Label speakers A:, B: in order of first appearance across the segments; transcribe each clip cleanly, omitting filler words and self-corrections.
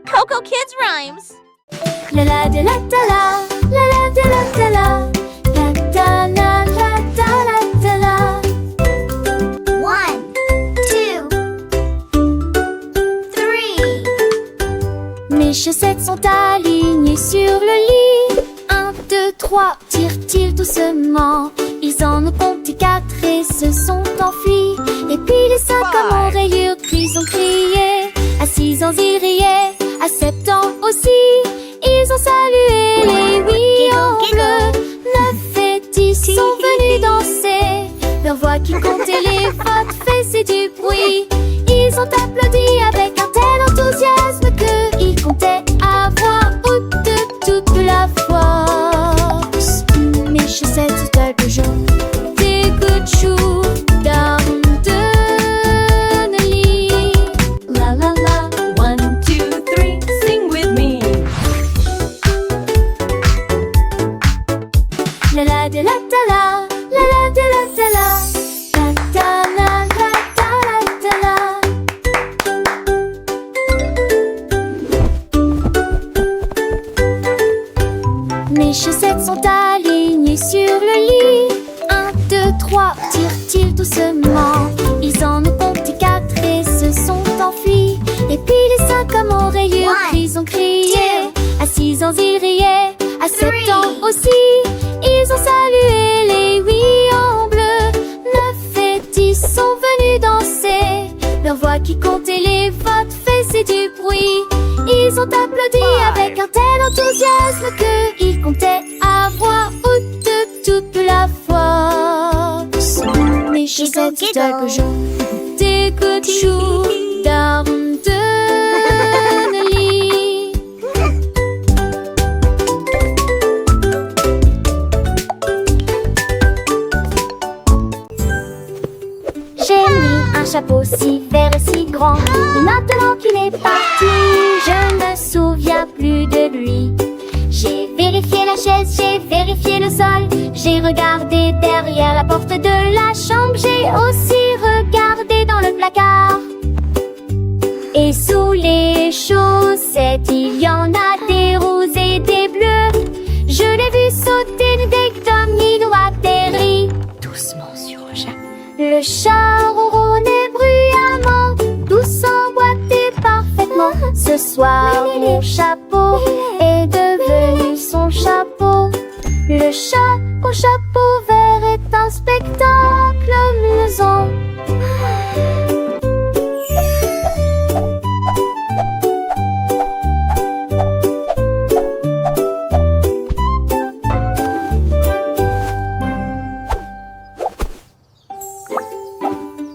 A: Coco Kids Rhymes.
B: La la de la da la, la la de la da la, la da la la da la da la.
A: 1, 2, 3.
B: Mes chaussettes sont alignées sur le lit. 1, 2, 3, tirent-ils doucement. Ils en ont compté 4 et se sont enfuis. Et puis les 5 comme en rayures, ils ont crié. À 6 ans ils riaient, à 7 ans aussi. Ils ont salué les 8 en bleu. 9 et 10 sont venus danser. Leur voix qui comptait les votes faisait du bruit. Ils ont applaudi avec un tel enthousiasme que ils comptaient avoir de toute la force. Mes chaussettes sont quelque jaune, des coups de chou, d'armes de Nelly. La la la,
C: 1, 2, 3, sing with me.
B: la la de la da la, la la de la da la, la da la la da la da la. Mes chaussettes sont alignées sur le lit. 1, 2, 3, tirent-ils doucement. Ils en ont compté 4 et se sont enfuis. Et puis les 5 comme en rayures, ils ont crié. À 6 ans ils riaient, à 7 ans aussi. Ils ont salué les 8 en bleu. 9 et 10 sont venus danser. Leur voix qui comptait les votes faisait du bruit. Ils ont applaudi avec un tel enthousiasme que ils comptaient avoir de toute la force. Mes chaussettes sont quelque jaune, des coups de chou, d'armes de Nelly. J'ai mis un chapeau si vert et si grand. Mais maintenant qu'il est parti, je ne me souviens plus de lui. J'ai vérifié la chaise, j'ai vérifié le sol. J'ai regardé derrière la porte de la chambre. J'ai aussi regardé dans le placard. Et sous les chaussettes, il y en a des roses et des bleus. Je l'ai vu sauter dès que Domino atterrit.
C: Doucement sur le chat.
B: Le chat ronronnait bruyamment, tout s'emboîtait parfaitement. Ce soir, mon chapeau est devenu son chapeau. Le chat au chapeau vert est un spectacle amusant.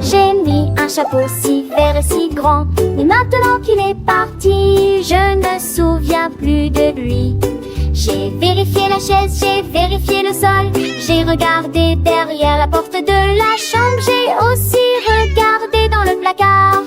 B: J'ai mis un chapeau si vert et si grand. Mais maintenant qu'il est parti, je ne me souviens plus de lui. J'ai vérifié la chaise, j'ai vérifié le sol. J'ai regardé derrière la porte de la chambre. J'ai aussi regardé dans le placard.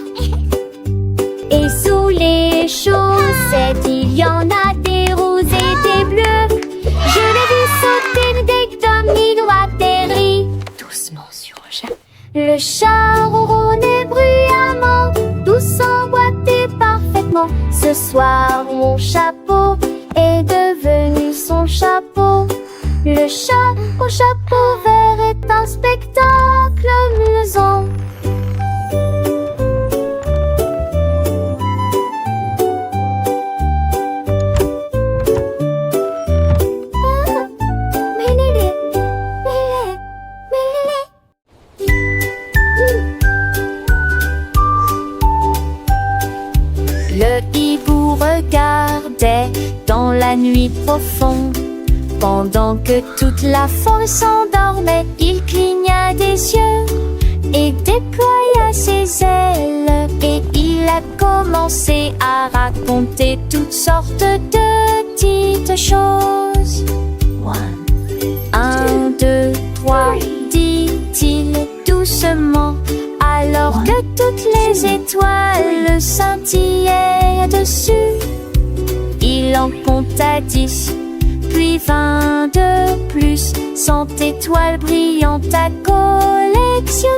B: Et sous les chaussettes, il y en a des roses et des bleus. Je l'ai vu sauter dès que Domino atterrit.
C: Doucement sur le chat.
B: Le chat ronronnait bruyamment, tout s'emboîtait parfaitement. Ce soir, mon chapeau est devenu son chapeau. Le chat au chapeau vert est un spectacle amusant. Le hibou regardait dans la nuit profonde. Pendant que toute la forêt s'endormait, il cligna des yeux et déploya ses ailes. Et il a commencé à raconter toutes sortes de petites choses. 1, 2, 3, dit-il doucement, alors que toutes les étoiles scintillaient dessus. Il en compta 10, puis 20 de plus, 100 étoiles brillantes à collectionner.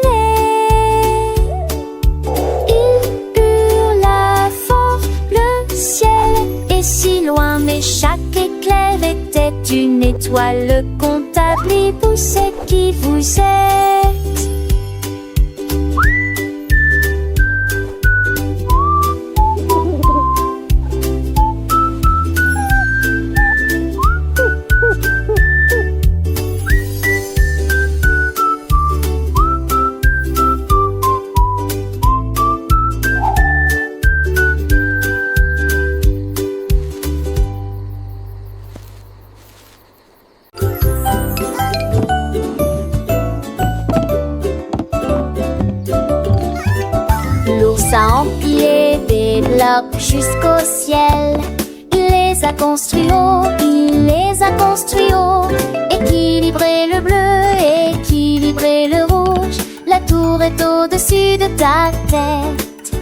B: Il hurla fort, le ciel étoiles, le comptable y pousse et qui vous jette. L'ours a empilé des blocs jusqu'au ciel. Il les a construits haut, il les a construits haut. Équilibré le bleu, équilibré le rouge. La tour est au-dessus de ta tête.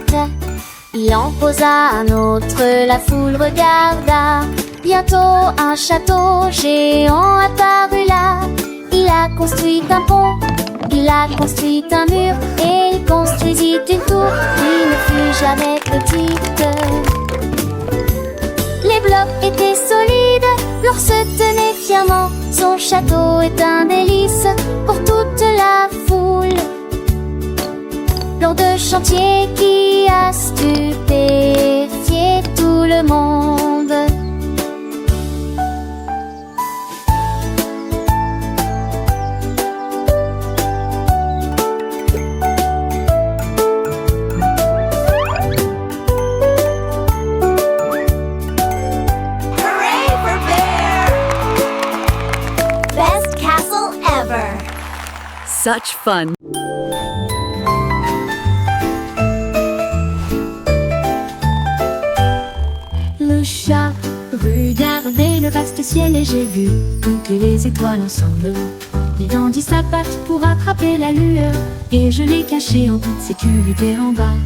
B: Il en posa un autre, la foule regarda. Bientôt un château géant apparut là. Il a construit un pont, il a construit un mur et il construisit une tour qui ne fut jamais petite. Les blocs étaient solides, l'ours tenait fièrement. Son château est un délice pour toute la foule. Plan de chantier qui a stupéfié tout le monde.
A: Hooray for Bear! Best castle ever.
D: Such fun.
B: Le chat regardait le vaste ciel et j'ai vu toutes les étoiles ensemble. Il tendit sa patte pour attraper la lueur et je l'ai caché en toute sécurité en bas.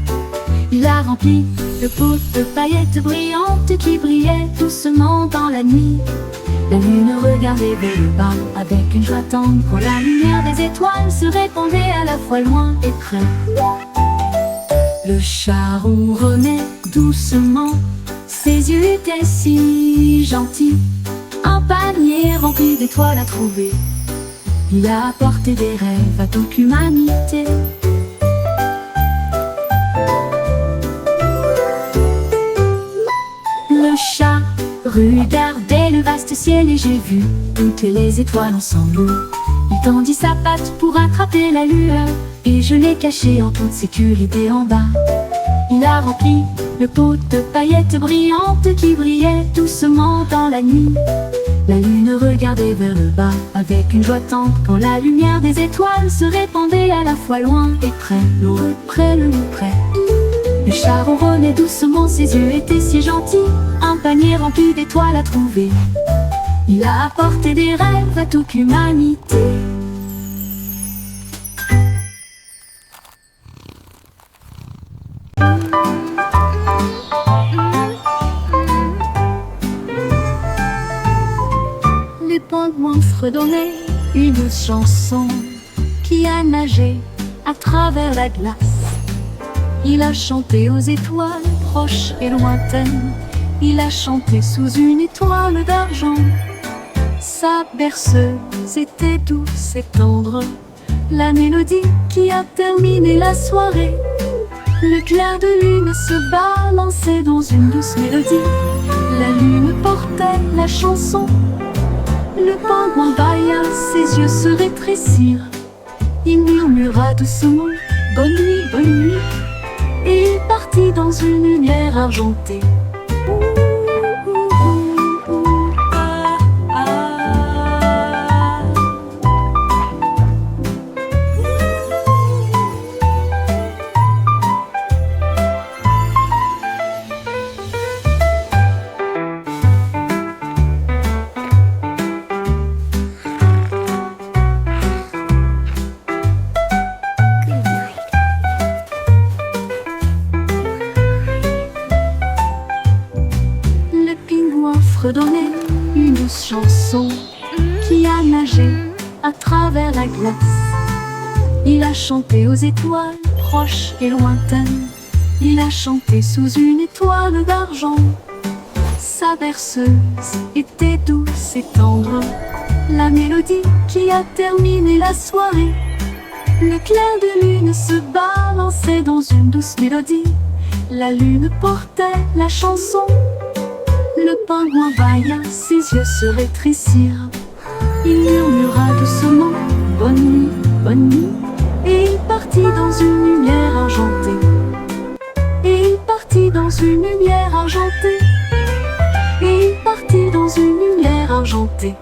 B: Il a rempli le pot de paillettes brillantes qui brillaient doucement dans la nuit. La lune regardait vers le bas avec une joie tendre quand la lumière des étoiles se répandait à la fois loin et près. Le chat ronronnait doucement, ses yeux étaient si gentils. Un panier rempli d'étoiles à trouver. Il a apporté des rêves à toute l'humanité. Le chat regardait le vaste ciel et j'ai vu toutes les étoiles ensemble. Il tendit sa patte pour attraper la lueur et je l'ai caché en toute sécurité en bas. Il a rempli le pot de paillettes brillantes qui brillaient doucement dans la nuit. La lune regardait vers le bas avec une joie tendre quand la lumière des étoiles se répandait à la fois loin et près, loin, près, loin, près. Le chat ronronnait doucement, ses yeux étaient si gentils. Un panier rempli d'étoiles à trouver. Il a apporté des rêves à toute l'humanité. Les pingouins fredonnaient une douce chanson qui a nagé à travers la glace. Il a chanté aux étoiles proches et lointaines. Il a chanté sous une étoile d'argent. Sa berceuse était douce et tendre, la mélodie qui a terminé la soirée. Le clair de lune se balançait dans une douce mélodie. La lune portait la chanson. Le pingouin bâilla, ses yeux se rétrécirent. Il murmura doucement « Bonne nuit, bonne nuit » et il partit dans une lumière argentée. Redonner une douce chanson qui a nagé à travers la glace. Il a chanté aux étoiles proches et lointaines. Il a chanté sous une étoile d'argent. Sa berceuse était douce et tendre,
E: la mélodie qui a terminé la soirée. Le clair de lune se balançait dans une douce mélodie. La lune portait la chanson. Le pingouin bâilla, ses yeux se rétrécirent. Il murmura doucement « bonne nuit » et il partit dans une lumière argentée. Et il partit dans une lumière argentée. Et il partit dans une lumière argentée.